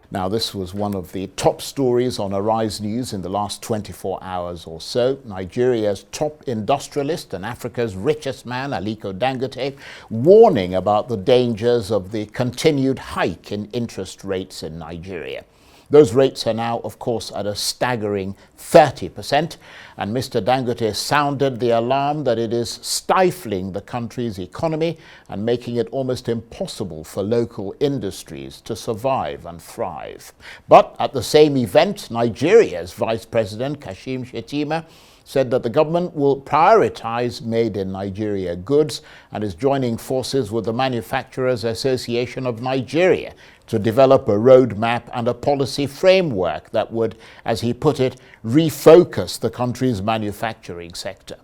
Now, this was one of the top stories on Arise News in the last 24 hours or so. Nigeria's top industrialist and Africa's richest man, Aliko Dangote, warning about the dangers of the continued hike in interest rates in Nigeria. Those rates are now, of course, at a staggering 30%, and Mr. Dangote sounded the alarm that it is stifling the country's economy and making it almost impossible for local industries to survive and thrive. But at the same event, Nigeria's Vice President, Kashim Shettima, said that the government will prioritize made-in-Nigeria goods and is joining forces with the Manufacturers Association of Nigeria to develop a roadmap and a policy framework that would, as he put it, refocus the country's manufacturing sector.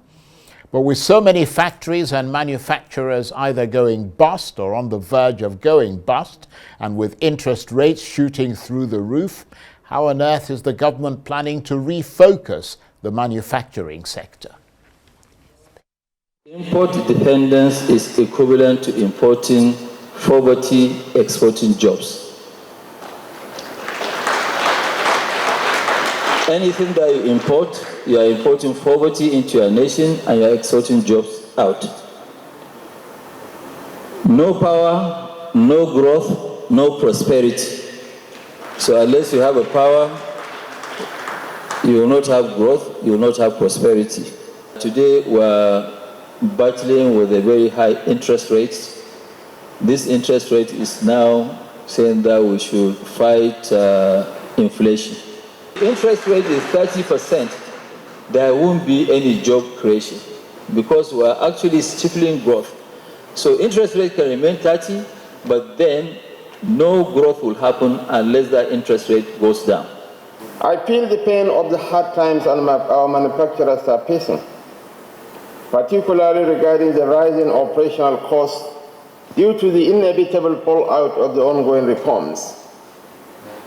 But with so many factories and manufacturers either going bust or on the verge of going bust, and with interest rates shooting through the roof, how on earth is the government planning to refocus the manufacturing sector? Import dependence is equivalent to importing poverty, exporting jobs. Anything that you import, you are importing poverty into your nation and you are exporting jobs out. No power, no growth, no prosperity. So unless you have a power, you will not have growth, you will not have prosperity. Today we're battling with a very high interest rates. This interest rate is now saying that we should fight inflation. Interest rate is 30%. There won't be any job creation because we are actually stifling growth. So interest rate can remain 30, but then no growth will happen unless that interest rate goes down. I feel the pain of the hard times our manufacturers are facing, particularly regarding the rising operational costs due to the inevitable fallout of the ongoing reforms.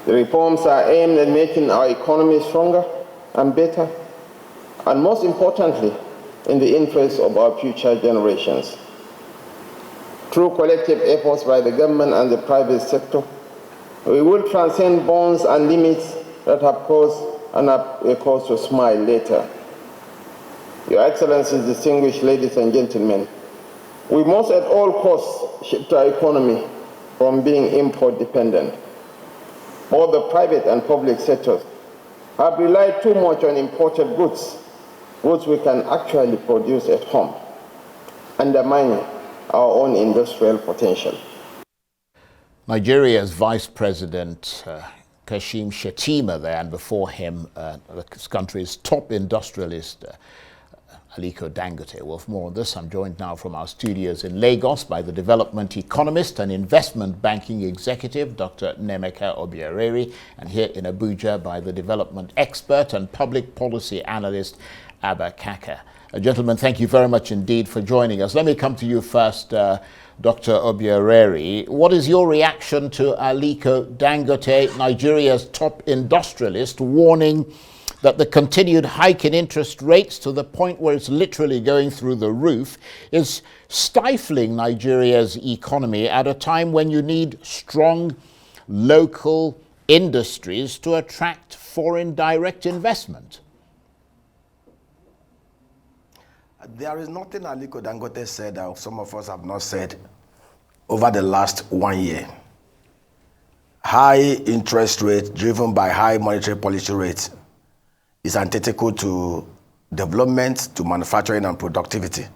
The reforms are aimed at making our economy stronger and better, and most importantly, in the interest of our future generations. Through collective efforts by the government and the private sector, we will transcend bonds and limits that have caused and have a cause to smile later. Your Excellencies, distinguished ladies and gentlemen, we must at all costs shift our economy from being import dependent. Both the private and public sectors have relied too much on imported goods, goods we can actually produce at home, undermining our own industrial potential. Nigeria's Vice President Kashim Shettima there, and before him the country's top industrialist Aliko Dangote. Well, for more on this, I'm joined now from our studios in Lagos by the development economist and investment banking executive, Dr. Nnaemeka Obiaraeri, and here in Abuja by the development expert and public policy analyst, Kaka. Gentlemen, thank you very much indeed for joining us. Let me come to you first, Dr. Obiaraeri. What is your reaction to Aliko Dangote, Nigeria's top industrialist, warning that the continued hike in interest rates to the point where it's literally going through the roof is stifling Nigeria's economy at a time when you need strong local industries to attract foreign direct investment? There is nothing Aliko Dangote said that some of us have not said over the last 1 year. High interest rate driven by high monetary policy rates is antithetical to development, to manufacturing and productivity.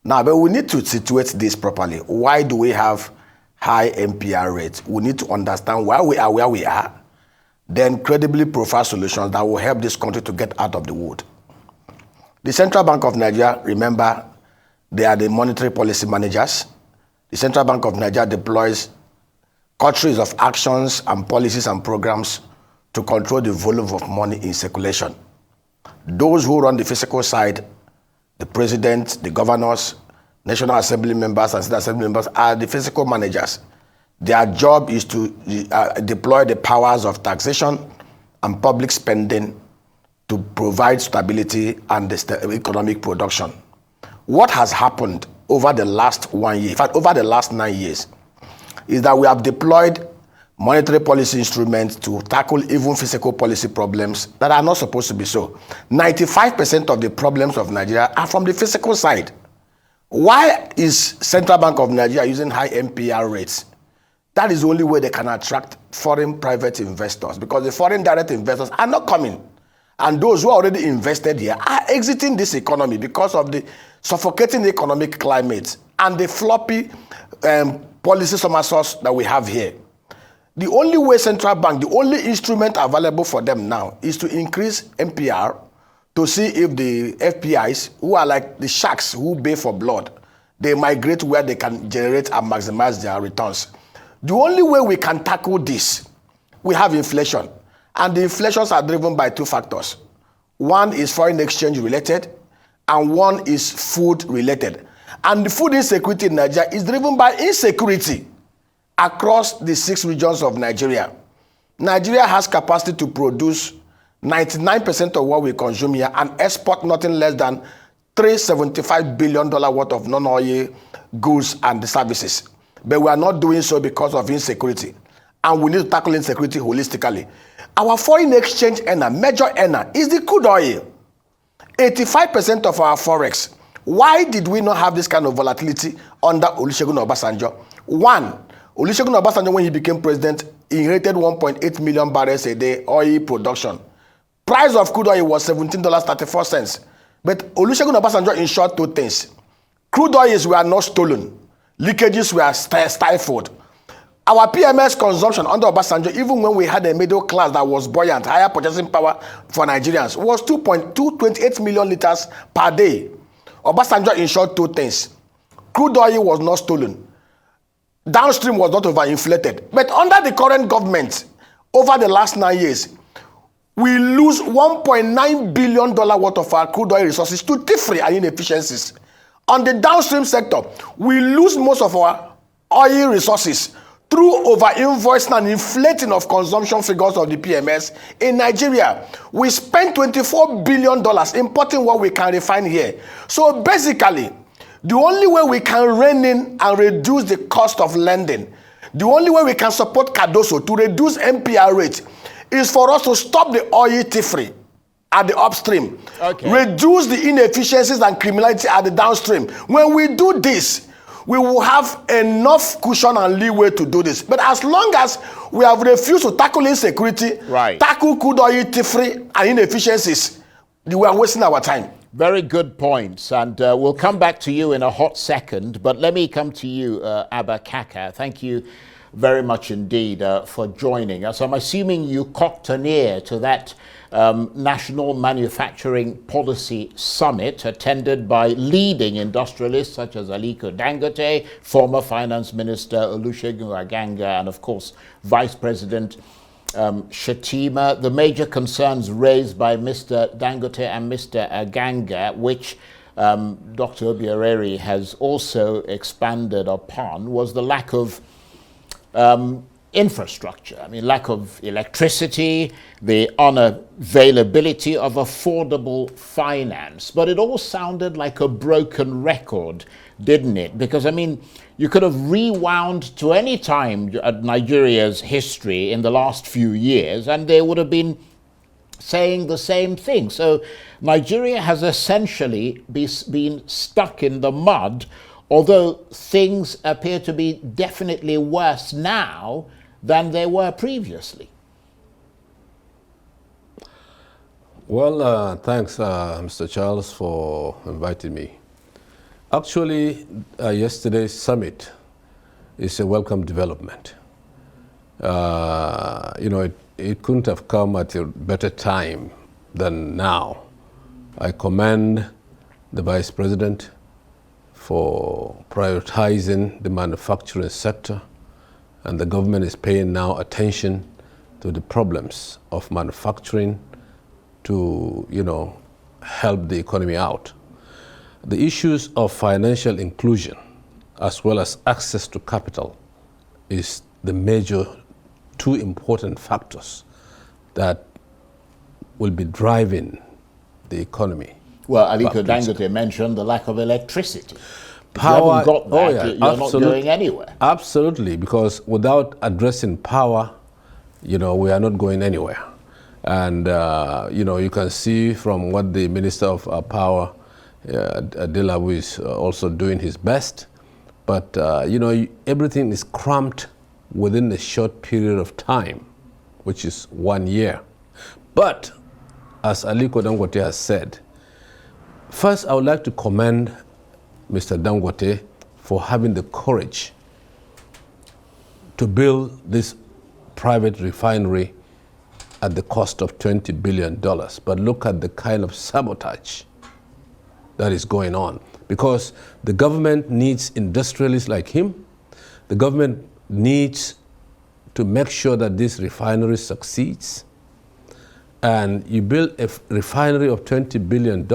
Now, but we need to situate this properly. Why do we have high MPR rates? We need to understand why we are where we are, then credibly profile solutions that will help this country to get out of the wood. The Central Bank of Nigeria, remember, they are the monetary policy managers. The Central Bank of Nigeria deploys countries of actions and policies and programs to control the volume of money in circulation. Those who run the physical side, the president, the governors, National Assembly members and State Assembly members are the physical managers. Their job is to deploy the powers of taxation and public spending to provide stability and the economic production. What has happened over the last 1 year, in fact, over the last 9 years, is that we have deployed monetary policy instruments to tackle even physical policy problems that are not supposed to be so. 95% of the problems of Nigeria are from the physical side. Why is Central Bank of Nigeria using high MPR rates? That is the only way they can attract foreign private investors, because the foreign direct investors are not coming. And those who are already invested here are exiting this economy because of the suffocating economic climate and the floppy policy somersaults that we have here. The only way central bank, the only instrument available for them now is to increase MPR to see if the FPIs, who are like the sharks who bay for blood, they migrate where they can generate and maximize their returns. The only way we can tackle this, we have inflation. And the inflations are driven by two factors. One is foreign exchange related, and one is food related. And the food insecurity in Nigeria is driven by insecurity across the 6 regions of Nigeria. Nigeria has capacity to produce 99% of what we consume here and export nothing less than $375 billion worth of non-oil goods and services. But we are not doing so because of insecurity. And we need to tackle insecurity holistically. Our foreign exchange earner, major earner, is the crude oil. 85% of our forex. Why did we not have this kind of volatility under Olusegun Obasanjo? One, Olusegun Obasanjo, when he became president, inherited 1.8 million barrels a day oil production. Price of crude oil was $17.34. But Olusegun Obasanjo ensured two things. Crude oils were not stolen. Leakages were stifled. Our PMS consumption under Obasanjo, even when we had a middle class that was buoyant, higher purchasing power for Nigerians, was 2.28 million liters per day. Obasanjo ensured two things. Crude oil was not stolen. Downstream was not overinflated. But under the current government, over the last 9 years, we lose $1.9 billion worth of our crude oil resources to thievery and inefficiencies. On the downstream sector, we lose most of our oil resources through over-invoicing and inflating of consumption figures of the PMS. In Nigeria, we spend $24 billion importing what we can refine here. So basically, the only way we can rein in and reduce the cost of lending, the only way we can support Cardoso to reduce MPR rate is for us to stop the oil thievery at the upstream, reduce the inefficiencies and criminality at the downstream. When we do this, we will have enough cushion and leeway to do this. But as long as we have refused to tackle insecurity, tackle crude oil thievery and inefficiencies, we are wasting our time. Very good points, and we'll come back to you in a hot second, but let me come to you, Abba Kaka. Thank you very much indeed for joining us. I'm assuming you cocked an ear to that National Manufacturing Policy Summit attended by leading industrialists such as Aliko Dangote, former Finance Minister Olusegun Aganga, and of course Vice President Shatima. The major concerns raised by Mr. Dangote and Mr. Aganga, which Dr. Obiaraeri has also expanded upon, was the lack of infrastructure. I mean, lack of electricity, the unavailability of affordable finance. But it all sounded like a broken record, didn't it? Because, I mean, you could have rewound to any time at Nigeria's history in the last few years, and they would have been saying the same thing. So Nigeria has essentially been stuck in the mud, although things appear to be definitely worse now than they were previously. Well, thanks, Mr. Charles, for inviting me. Actually, yesterday's summit is a welcome development. You know, it couldn't have come at a better time than now. I commend the Vice President for prioritizing the manufacturing sector, and the government is paying now attention to the problems of manufacturing to, you know, help the economy out. The issues of financial inclusion as well as access to capital is the major two important factors that will be driving the economy. Well, Aliko Dangote mentioned the lack of electricity. Power, if you haven't got that, yeah, you're not going anywhere. Absolutely, because without addressing power, we are not going anywhere. And, you can see from what the Minister of Power, Delabu, is also doing his best. But, everything is cramped within a short period of time, which is 1 year. But, as Aliko Dangote has said, first I would like to commend Mr. Dangote for having the courage to build this private refinery at the cost of $20 billion. But look at the kind of sabotage that is going on. Because the government needs industrialists like him. The government needs to make sure that this refinery succeeds. And you build a refinery of $20 billion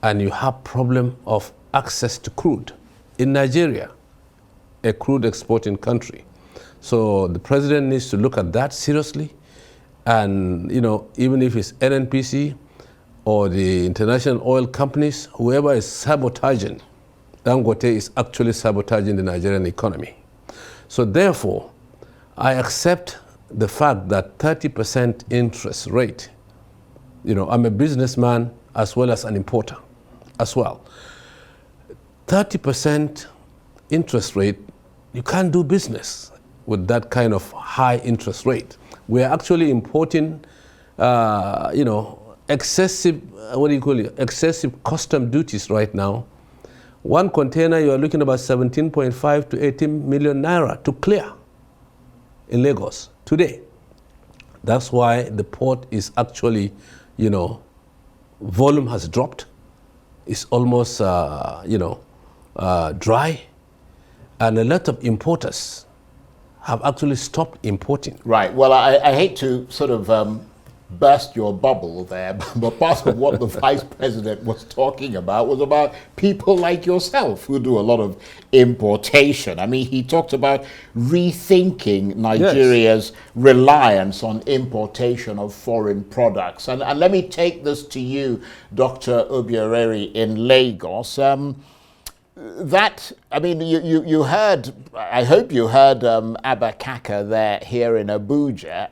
and you have problem of access to crude in Nigeria, a crude exporting country. So the president needs to look at that seriously. And, even if it's NNPC or the international oil companies, whoever is sabotaging, Dangote is actually sabotaging the Nigerian economy. So therefore, I accept the fact that 30% interest rate, I'm a businessman as well as an importer as well. 30% interest rate, you can't do business with that kind of high interest rate. We're actually importing, excessive, excessive custom duties right now. One container, you are looking about 17.5 to 18 million naira to clear in Lagos today. That's why the port is actually, volume has dropped. It's almost, dry. And a lot of importers have actually stopped importing. Right. Well, I hate to sort of burst your bubble there, but part of what the vice president was talking about was about people like yourself who do a lot of importation. I mean, he talked about rethinking Nigeria's reliance on importation of foreign products. And let me take this to you, Dr. Obiaraeri in Lagos. You heard, I hope you heard Abba Kaka there here in Abuja.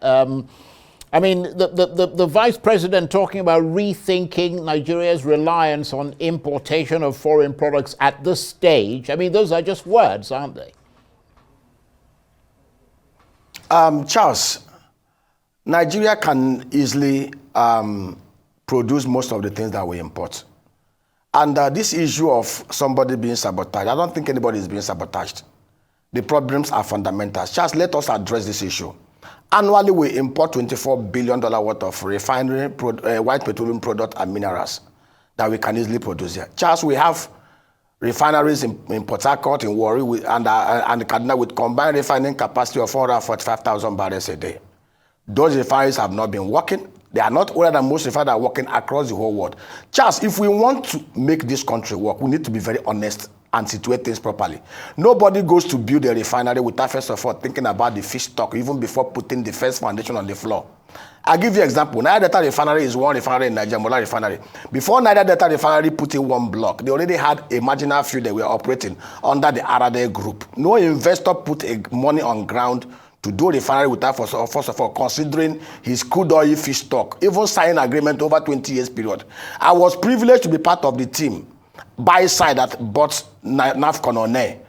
The vice president talking about rethinking Nigeria's reliance on importation of foreign products at this stage. I mean, those are just words, aren't they? Charles, Nigeria can easily produce most of the things that we import. And this issue of somebody being sabotaged, I don't think anybody is being sabotaged. The problems are fundamental. Charles, let us address this issue. Annually, we import $24 billion worth of refinery, white petroleum product and minerals that we can easily produce here. Charles, we have refineries in Port Harcourt, in Warri, and Kaduna with combined refining capacity of 445,000 barrels a day. Those refineries have not been working. They are not older than most refineries are working across the whole world. Charles, if we want to make this country work, we need to be very honest and situate things properly. Nobody goes to build a refinery without first of all thinking about the feedstock, even before putting the first foundation on the floor. I'll give you an example. Niger Delta Refinery is one refinery in Nigeria, Mola Refinery. Before Niger Delta Refinery put in one block, they already had a marginal field that were operating under the Arade group. No investor put money on ground to do a refinery without first of all considering his crude oil feedstock, even signing agreement over 20 years period. I was privileged to be part of the team buy side that bought NAFCON.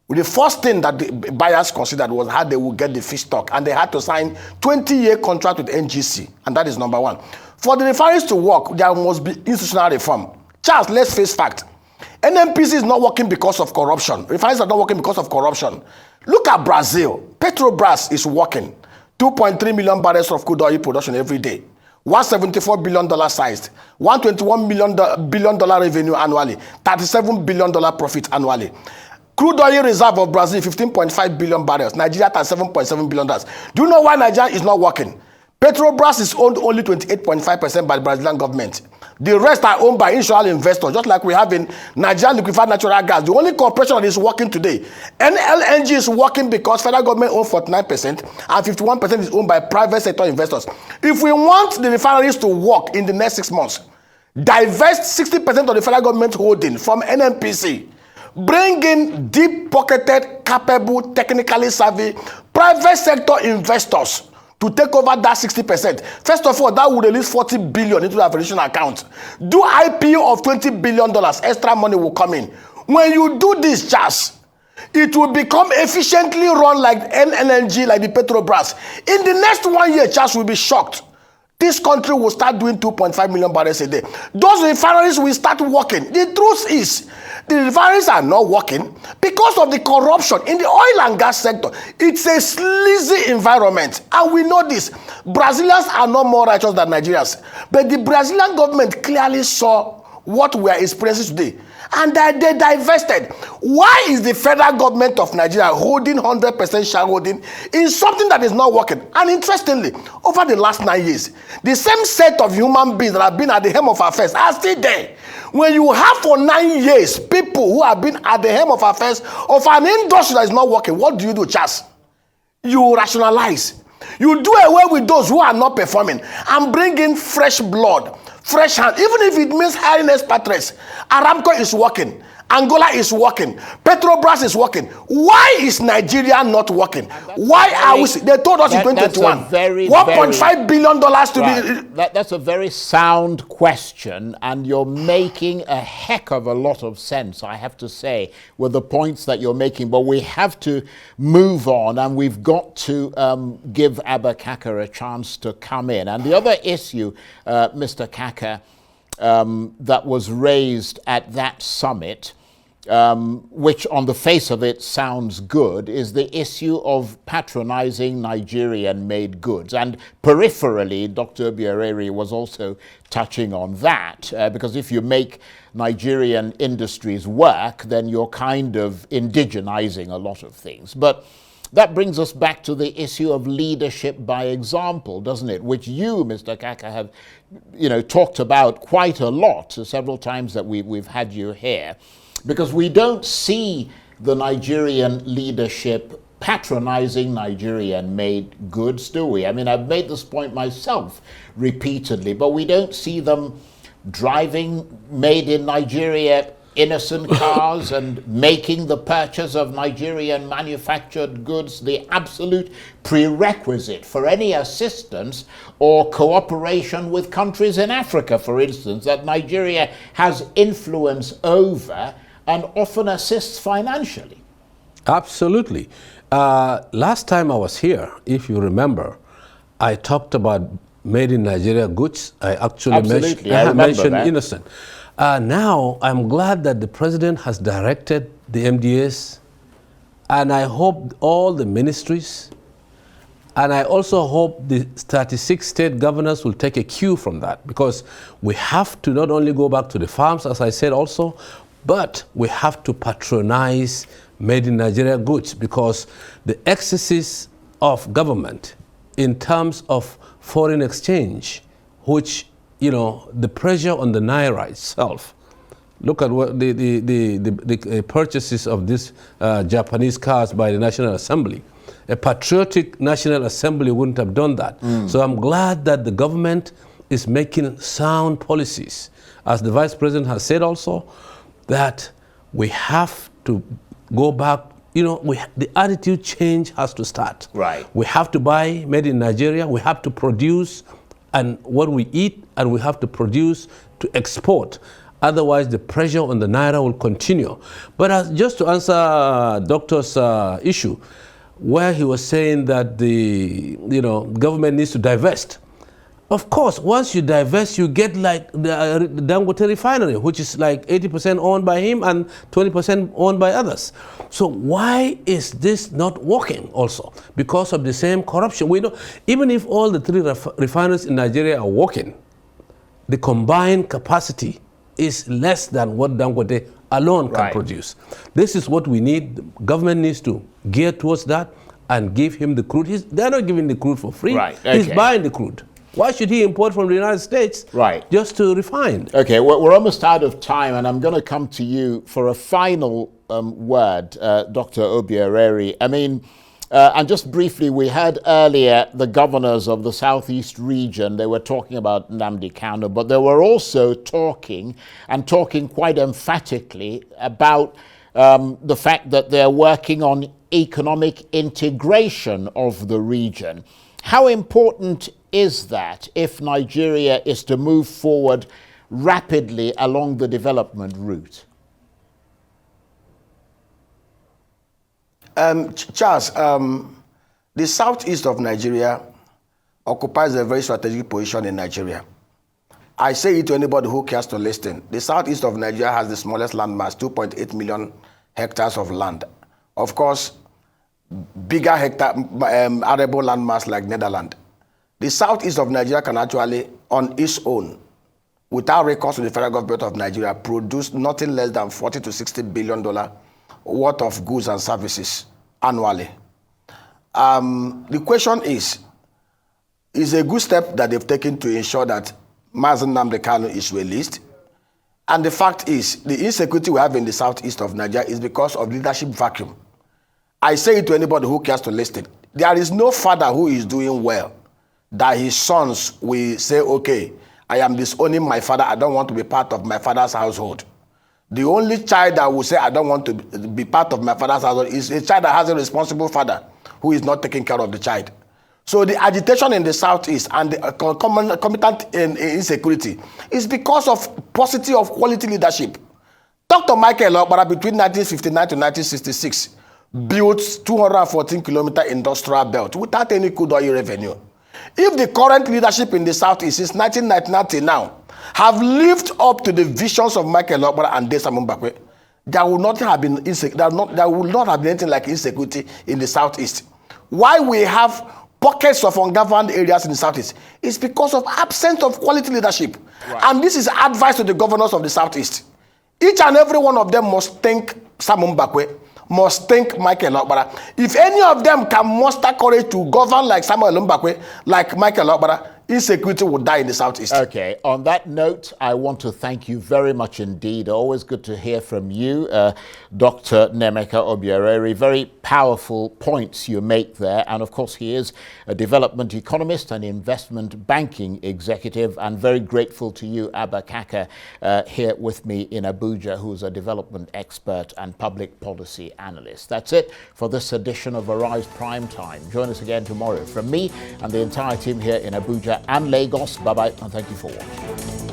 The first thing that the buyers considered was how they would get the feedstock, and they had to sign 20-year contract with NGC, and that is number one. For the refineries to work, there must be institutional reform. Charles, let's face fact. NNPC is not working because of corruption. Refineries are not working because of corruption. Look at Brazil. Petrobras is working. 2.3 million barrels of crude oil production every day. $174 billion sized, $121 billion revenue annually, $37 billion profit annually. Crude oil reserve of Brazil, 15.5 billion barrels. Nigeria, $7.7 billion. Do you know why Nigeria is not working? Petrobras is owned only 28.5% by the Brazilian government. The rest are owned by institutional investors, just like we have in Nigeria liquefied natural gas. The only corporation that is working today, NLNG is working because federal government owns 49% and 51% is owned by private sector investors. If we want the refineries to work in the next 6 months, divest 60% of the federal government holding from NNPC, bring in deep-pocketed, capable, technically savvy, private sector investors to take over that 60%. First of all, that would release 40 billion into the aviation account. Do IPO of $20 billion, extra money will come in. When you do this, Charles, it will become efficiently run like NNPC, like the Petrobras. In the next 1 year, Charles will be shocked. This country will start doing 2.5 million barrels a day. Those refineries will start working. The truth is, the refineries are not working because of the corruption in the oil and gas sector. It's a sleazy environment, and we know this. Brazilians are not more righteous than Nigerians, but the Brazilian government clearly saw what we are experiencing today, and they divested. Why is the federal government of Nigeria holding 100% shareholding in something that is not working? And interestingly, over the last 9 years, the same set of human beings that have been at the helm of affairs are still there. When you have for 9 years people who have been at the helm of affairs of an industry that is not working, what do, Charles? You rationalize. You do away with those who are not performing and bring in fresh blood, fresh hands, even if it means hiring expatriates. Aramco is working. Angola is working. Petrobras is working. Why is Nigeria not working? Why are we? They told us in 2021, $1.5 billion to be. That's a very sound question, and you're making a heck of a lot of sense, I have to say, with the points that you're making. But we have to move on, and we've got to give Abba Kaka a chance to come in. And the other issue, Mr. Kaka, that was raised at that summit, which on the face of it sounds good, is the issue of patronizing Nigerian-made goods. And peripherally, Dr. Obiaraeri was also touching on that, because if you make Nigerian industries work, then you're kind of indigenizing a lot of things. But that brings us back to the issue of leadership by example, doesn't it? Which you, Mr. Kaka, have, talked about quite a lot, several times that we've had you here, because we don't see the Nigerian leadership patronizing Nigerian-made goods, do we? I mean, I've made this point myself repeatedly, but we don't see them driving made in Nigeria innocent cars and making the purchase of Nigerian manufactured goods the absolute prerequisite for any assistance or cooperation with countries in Africa, for instance, that Nigeria has influence over and often assists financially. Absolutely. Last time I was here, if you remember, I talked about made in Nigeria goods. I actually mentioned innocent. Now, I'm glad that the president has directed the MDAs, and I hope all the ministries, and I also hope the 36 state governors will take a cue from that, because we have to not only go back to the farms, as I said also, but we have to patronize made in Nigeria goods, because the excesses of government in terms of foreign exchange, which the pressure on the Naira itself. Look at what the purchases of these Japanese cars by the National Assembly. A patriotic National Assembly wouldn't have done that. So I'm glad that the government is making sound policies. As the Vice President has said also, that we have to go back, the attitude change has to start. Right. We have to buy made in Nigeria, we have to produce and what we eat, and we have to produce to export. Otherwise, the pressure on the Naira will continue. But just to answer Doctor's issue, where he was saying that the government needs to divest. Of course, once you divest, you get like the Dangote Refinery, which is like 80% owned by him and 20% owned by others. So why is this not working also? Because of the same corruption. We know, even if all the three refineries in Nigeria are working, the combined capacity is less than what Dangote alone can produce. This is what we need. The government needs to gear towards that and give him the crude. They're not giving the crude for free. Right. Okay. He's buying the crude. Why should he import from the United States just to refine? Okay, we're almost out of time, and I'm going to come to you for a final word, Dr. Obiaraeri. I mean, and just briefly, we heard earlier the governors of the Southeast region, they were talking about Nnamdi Kanu, but they were also talking quite emphatically about the fact that they're working on economic integration of the region. How important is that if Nigeria is to move forward rapidly along the development route? Charles, the southeast of Nigeria occupies a very strategic position in Nigeria. I say it to anybody who cares to listen. The southeast of Nigeria has the smallest landmass, 2.8 million hectares of land. Of course, bigger arable landmass like Netherlands. The southeast of Nigeria can actually, on its own, without recourse to the federal government of Nigeria, produce nothing less than $40 to $60 billion worth of goods and services annually. The question is a good step that they've taken to ensure that Mazen Nnamdi is released. And the fact is, the insecurity we have in the southeast of Nigeria is because of leadership vacuum. I say it to anybody who cares to listen. There is no father who is doing well that his sons will say, okay, I am disowning my father, I don't want to be part of my father's household. The only child that will say, I don't want to be part of my father's household is a child that has a responsible father who is not taking care of the child. So the agitation in the southeast and the concomitant insecurity is because of paucity of quality leadership. Dr. Michael Obiaraeri between 1959 to 1966 built 214-kilometer industrial belt without any crude oil revenue. If the current leadership in the southeast since 1999 till now have lived up to the visions of Michael Obiaraeri and Desmond Mbakwe, there will not have been anything like insecurity in the southeast. Why we have pockets of ungoverned areas in the southeast is because of absence of quality leadership. Right. And this is advice to the governors of the southeast. Each and every one of them must thank Simon Mbakwe, must thank Michael Obiaraeri. If any of them can muster courage to govern like Samuel Mbakwe, like Michael Obiaraeri, insecurity will die in the southeast. Okay, on that note, I want to thank you very much indeed. Always good to hear from you, Dr. Nnaemeka Obiaraeri. Very powerful points you make there. And of course, he is a development economist and investment banking executive. And very grateful to you, Abba Kaka, here with me in Abuja, who's a development expert and public policy analyst. That's it for this edition of Arise Prime Time. Join us again tomorrow. From me and the entire team here in Abuja and Lagos, bye-bye, and thank you for watching.